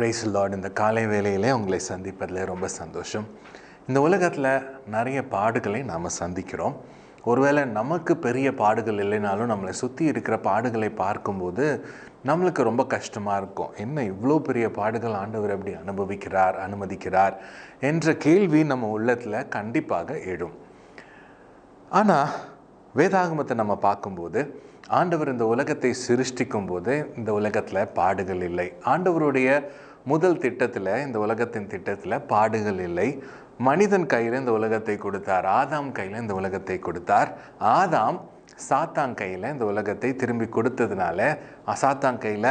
Price Lord. இந்த காலை வேளையிலே உங்களை சந்திப்பதில் ரொம்ப சந்தோஷம். இந்த உலகத்தில் நிறைய பாடுகளை நாம் சந்திக்கிறோம். ஒருவேளை நமக்கு பெரிய பாடுகள் இல்லைனாலும் நம்மளை சுற்றி இருக்கிற பாடுகளை பார்க்கும்போது நம்மளுக்கு ரொம்ப கஷ்டமாக இருக்கும். என்ன இவ்வளோ பெரிய பாடுகள் ஆண்டவர் எப்படி அனுமதிக்கிறார் என்ற கேள்வி நம்ம உள்ளத்தில் கண்டிப்பாக எழும். ஆனால் வேதாகமத்தை நம்ம பார்க்கும்போது ஆண்டவர் இந்த உலகத்தை சிருஷ்டிக்கும் போது இந்த உலகத்தில் பாடுகள் இல்லை. ஆண்டவருடைய முதல் திட்டத்தில், இந்த உலகத்தின் திட்டத்தில் பாடுகள் இல்லை. மனிதன் கையில் இந்த உலகத்தை கொடுத்தார். ஆதாம் கையில் இந்த உலகத்தை கொடுத்தார். ஆதாம் சாத்தான் கையில் இந்த உலகத்தை திரும்பி கொடுத்ததுனால, சாத்தான் கையில்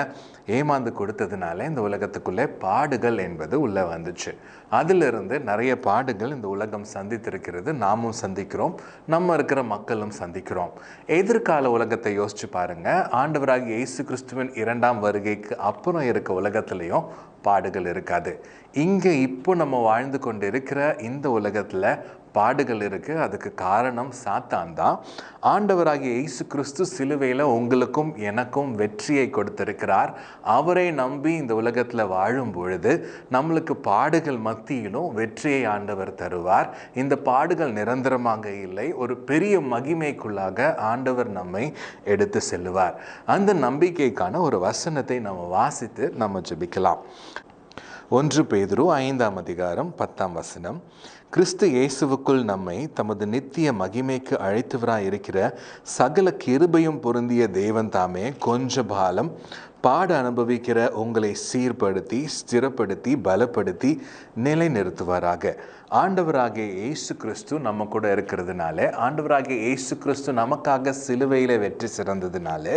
ஏமாந்து கொடுத்ததுனால இந்த உலகத்துக்குள்ளே பாடுகள் என்பது உள்ளே வந்துச்சு. அதிலிருந்து நிறைய பாடுகள் இந்த உலகம் சந்தித்திருக்கிறது. நாமும் சந்திக்கிறோம், நம்ம இருக்கிற மக்களும் சந்திக்கிறோம். எதிர்கால உலகத்தை யோசிச்சு பாருங்க. ஆண்டவராகிய இயேசு கிறிஸ்துவின் 2ஆம் வருகைக்கு அப்புறம் இருக்க உலகத்திலையும் பாடுகள் இருக்காது. இங்கே இப்போ நம்ம வாழ்ந்து கொண்டு இருக்கிற இந்த உலகத்தில் பாடுகள் இருக்குது. அதுக்கு காரணம் சாத்தான் தான். ஆண்டவராகிய இயேசு கிறிஸ்து சிலுவையில் உங்களுக்கும் எனக்கும் வெற்றியை கொடுத்திருக்கிறார். அவரை நம்பி இந்த உலகத்தில் வாழும் பொழுது நம்மளுக்கு பாடுகள் மத்தியிலும் வெற்றியை ஆண்டவர் தருவார். இந்த பாடுகள் நிரந்தரமாக இல்லை, ஒரு பெரிய மகிமைக்குள்ளாக ஆண்டவர் நம்மை எடுத்து செல்லுவார். அந்த நம்பிக்கைக்கான ஒரு வசனத்தை நம்ம வாசித்து நம்ம ஜெபிக்கலாம். 1 பேதுரு 5ஆம் அதிகாரம் 10ஆம் வசனம். கிறிஸ்து இயேசுவுக்குள் நம்மை தமது நித்திய மகிமைக்கு அழைத்தவராய் இருக்கிற சகல கிருபையும் பொருந்திய தேவன் தாமே கொஞ்ச காலம் பாட அனுபவிக்கிற உங்களை சீர்படுத்தி, ஸ்திரப்படுத்தி, பலப்படுத்தி நிலைநிறுத்துவாராக. ஆண்டவராகிய இயேசு கிறிஸ்து நம்ம கூட இருக்கிறதுனால, ஆண்டவராகிய இயேசு கிறிஸ்து நமக்காக சிலுவையில் வெற்றி சிறந்ததுனால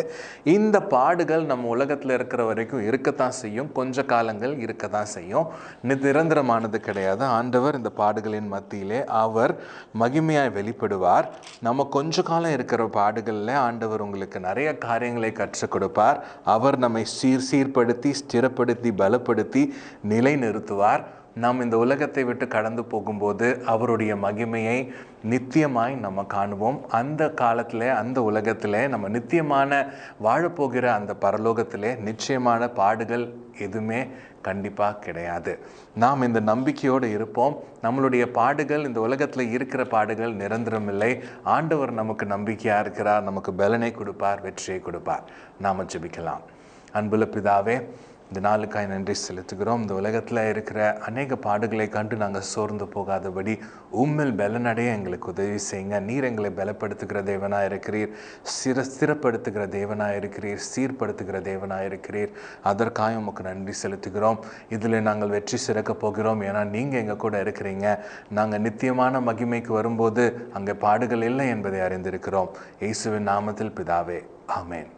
இந்த பாடுகள் நம்ம உலகத்தில் இருக்கிற வரைக்கும் இருக்கத்தான் செய்யும். கொஞ்ச காலங்கள் இருக்கத்தான் செய்யும். நிரந்தரமானது கிடையாது. ஆண்டவர் இந்த பாடுகளின் மத்தியிலே அவர் மகிமையாய் வெளிப்படுவார். நம்ம கொஞ்ச காலம் இருக்கிற பாடுகளில் ஆண்டவர் உங்களுக்கு நிறைய காரியங்களை கற்றுக் கொடுப்பார். அவர் நம்மை சீர்படுத்தி, ஸ்திரப்படுத்தி, பலப்படுத்தி நிலைநிறுத்துவார். நாம் இந்த உலகத்தை விட்டு கடந்து போகும்போது அவருடைய மகிமையை நித்தியமாய் நம்ம காணுவோம். அந்த காலத்தில், அந்த உலகத்தில், நம்ம நித்தியமான வாழப்போகிற அந்த பரலோகத்திலே நிச்சயமான பாடுகள் எதுவுமே கண்டிப்பாக கிடையாது. நாம் இந்த நம்பிக்கையோடு இருப்போம். நம்மளுடைய பாடுகள், இந்த உலகத்தில் இருக்கிற பாடுகள் நிரந்தரமில்லை. ஆண்டவர் நமக்கு நம்பிக்கையாக இருக்கிறார், நமக்கு பலனை கொடுப்பார், வெற்றியை கொடுப்பார். நாம் ஜெபிக்கலாம். அன்புள்ள பிதாவே, இந்த நாளுக்காய் நன்றி செலுத்துகிறோம். இந்த உலகத்தில் இருக்கிற அநேக பாடுகளை கண்டு நாங்கள் சோர்ந்து போகாதபடி உம்மில் பலனடைய எங்களுக்கு உதவி செய்யுங்க. நீர் எங்களை பலப்படுத்துகிற தேவனாக இருக்கிறீர், ஸ்திரப்படுத்துகிற தேவனாக இருக்கிறீர், சீர்படுத்துகிற தேவனாக இருக்கிறீர். அதற்காக உமக்கு நன்றி செலுத்துகிறோம். இதில் நாங்கள் வெற்றி சிறக்க போகிறோம். ஏன்னா நீங்கள் எங்கள் கூட இருக்கிறீங்க. நாங்கள் நித்தியமான மகிமைக்கு வரும்போது அங்கே பாடுகள் இல்லை என்பதை அறிந்திருக்கிறோம். இயேசுவின் நாமத்தில் பிதாவே, ஆமேன்.